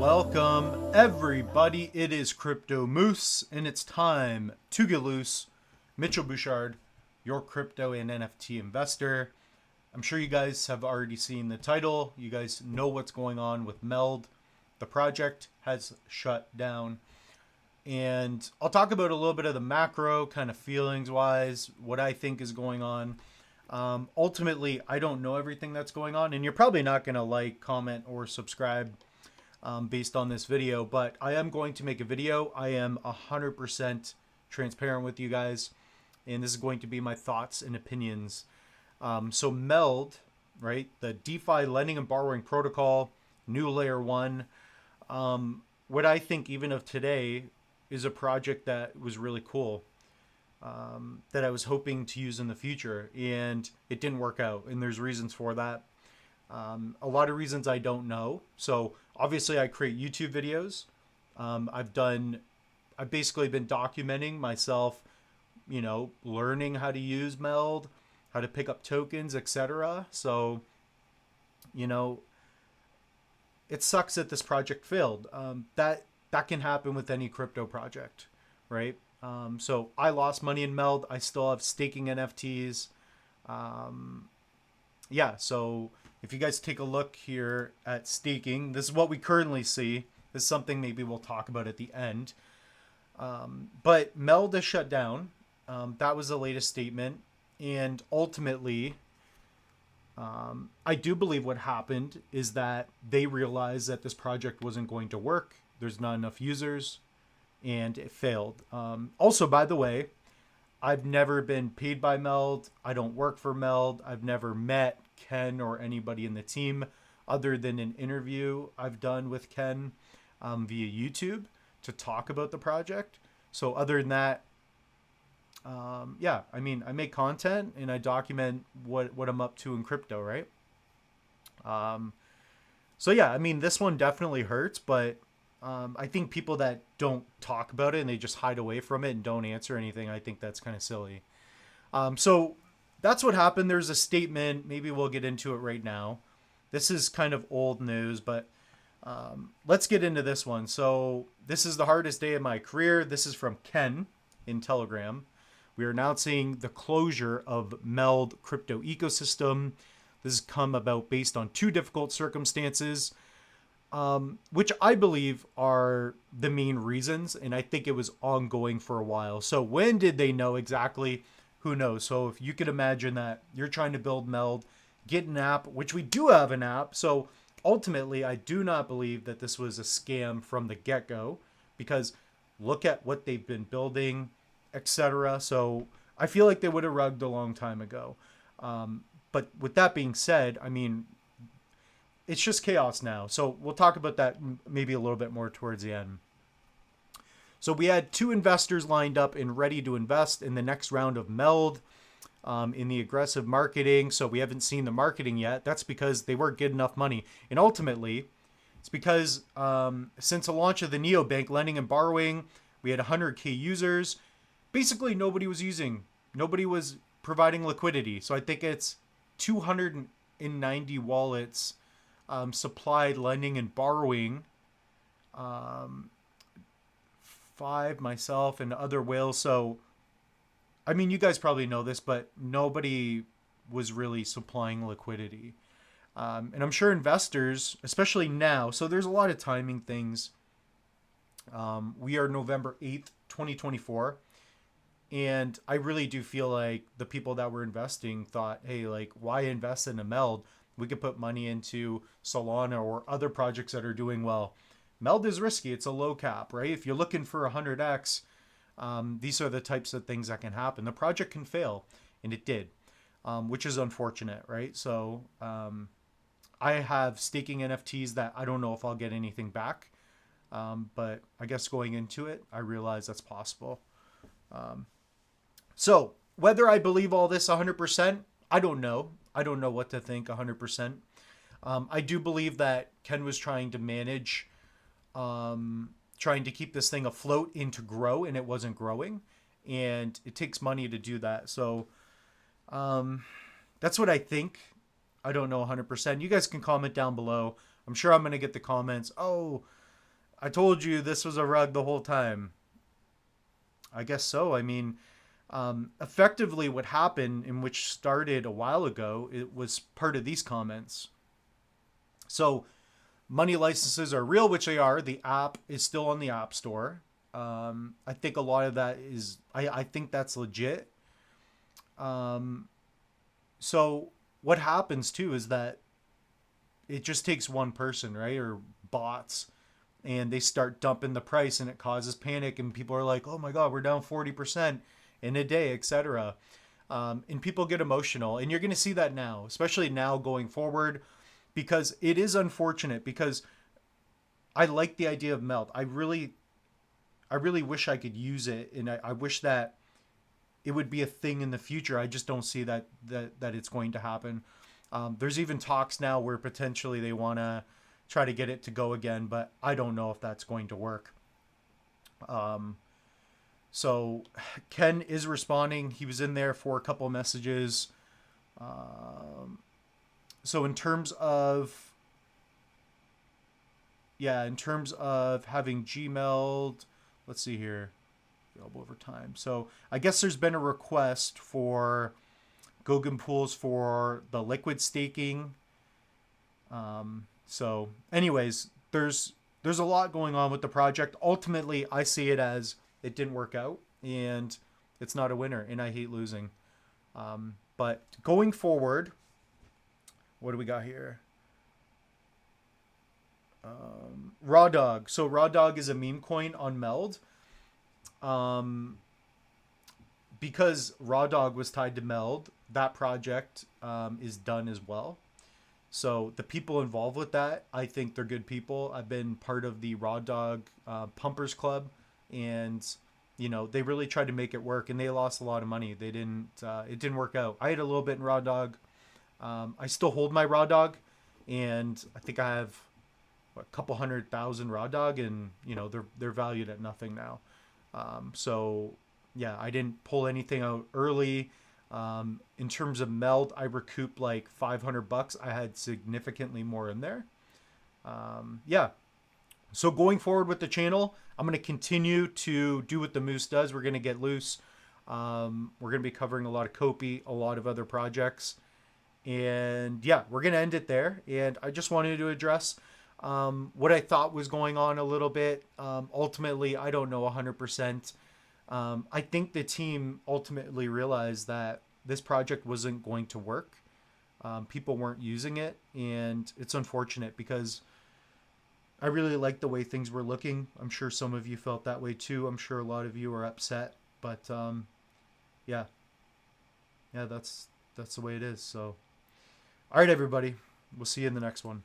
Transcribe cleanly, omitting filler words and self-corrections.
Welcome everybody, it is Crypto Moose and it's time to get loose. Mitchell Bouchard, your crypto and NFT investor. I'm sure you guys have already seen the title. You guys know what's going on with MELD. The project has shut down. And I'll talk about a little bit of the macro kind of feelings wise, what I think is going on. Ultimately, I don't know everything that's going on, and you're probably not going to like, comment, or subscribe based on this video, but I am going to make a video. I am 100% transparent with you guys, and this is going to be my thoughts and opinions. So MELD, right, the DeFi lending and borrowing protocol, new layer one, what I think even of today is a project that was really cool, that I was hoping to use in the future, and it didn't work out, and there's reasons for that. A lot of reasons I don't know. So obviously I create YouTube videos. I've basically been documenting myself, learning how to use MELD, how to pick up tokens, etc. So, it sucks that this project failed. That can happen with any crypto project, right? So I lost money in MELD. I still have staking NFTs. So if you guys take a look here at staking, this is what we currently see. This is something maybe we'll talk about at the end. But MELD is shut down. That was the latest statement. And ultimately, I do believe what happened is that they realized that this project wasn't going to work. There's not enough users, and it failed. Also, by the way, I've never been paid by MELD. I don't work for MELD. I've never met Ken or anybody in the team other than an interview I've done with Ken via YouTube to talk about the project. So other than that, I make content and I document what I'm up to in crypto, right? This one definitely hurts, but I think people that don't talk about it and they just hide away from it and don't answer anything, I think that's kind of silly. So that's what happened. There's a statement. Maybe we'll get into it right now. This is kind of old news, but let's get into this one. So this is the hardest day of my career. This is from Ken in Telegram. We are announcing the closure of MELD crypto ecosystem. This has come about based on two difficult circumstances, which I believe are the main reasons. And I think it was ongoing for a while. So when did they know exactly? Who knows? So if you could imagine that you're trying to build MELD, get an app, which we do have an app. So ultimately, I do not believe that this was a scam from the get-go, because look at what they've been building, etc. So I feel like they would have rugged a long time ago. But with that being said, it's just chaos now. So we'll talk about that maybe a little bit more towards the end. So we had two investors lined up and ready to invest in the next round of MELD in the aggressive marketing. So we haven't seen the marketing yet. That's because they weren't getting enough money. And ultimately, it's because since the launch of the neobank lending and borrowing, we had 100K users. Basically, nobody was providing liquidity. So I think it's 290 wallets supplied lending and borrowing. 5, myself, and other whales. So, you guys probably know this, but nobody was really supplying liquidity. And I'm sure investors, especially now, so there's a lot of timing things. We are November 8th, 2024. And I really do feel like the people that were investing thought, hey, why invest in a MELD? We could put money into Solana or other projects that are doing well. MELD is risky. It's a low cap, right? If you're looking for 100x, these are the types of things that can happen. The project can fail, and it did, which is unfortunate, right? So I have staking NFTs that I don't know if I'll get anything back, but I guess going into it, I realize that's possible. So whether I believe all this 100%, I don't know. I don't know what to think 100%. I do believe that Ken was trying to manage, trying to keep this thing afloat and to grow, and it wasn't growing, and it takes money to do that. So that's what I think. I don't know 100%. You guys can comment down below. I'm sure I'm going to get the comments. Oh, I told you this was a rug the whole time. I guess so. I mean, effectively, what happened, and which started a while ago, it was part of these comments. So, money licenses are real, which they are. The app is still on the App Store. I think a lot of that is, I think that's legit. Um, so, what happens too is that it just takes one person, right? Or bots, and they start dumping the price, and it causes panic, and people are like, oh my God, we're down 40% in a day, etc. And people get emotional. And you're going to see that now, especially now going forward, because it is unfortunate because I like the idea of MELD. I really wish I could use it, and I wish that it would be a thing in the future. I just don't see that it's going to happen. There's even talks now where potentially they want to try to get it to go again, but I don't know if that's going to work. Um, so Ken is responding. He was in there for a couple of messages. Um, so in terms of having Gmail, let's see here, available over time. So I guess there's been a request for Goguen pools for the liquid staking. So, anyways, there's a lot going on with the project. Ultimately, I see it as it didn't work out, and it's not a winner, and I hate losing. But going forward, what do we got here? Raw Dog. So Raw Dog is a meme coin on MELD. Um, because Raw Dog was tied to MELD, that project is done as well. So the people involved with that, I think they're good people. I've been part of the Raw Dog Pumpers Club, and they really tried to make it work, and they lost a lot of money. They didn't. It didn't work out. I had a little bit in Raw Dog. I still hold my Raw Dog, and I think I have a couple 100,000 Raw Dog, and they're valued at nothing now. So yeah, I didn't pull anything out early. In terms of MELD, I recouped like $500. I had significantly more in there. Yeah. So going forward with the channel, I'm going to continue to do what the Moose does. We're going to get loose. We're going to be covering a lot of Kopi, a lot of other projects. And yeah, we're going to end it there. And I just wanted to address what I thought was going on a little bit. Ultimately, I don't know 100%. I think the team ultimately realized that this project wasn't going to work. People weren't using it, and it's unfortunate because I really liked the way things were looking. I'm sure some of you felt that way too. I'm sure a lot of you are upset, but yeah, yeah, that's the way it is. So, all right, everybody, we'll see you in the next one.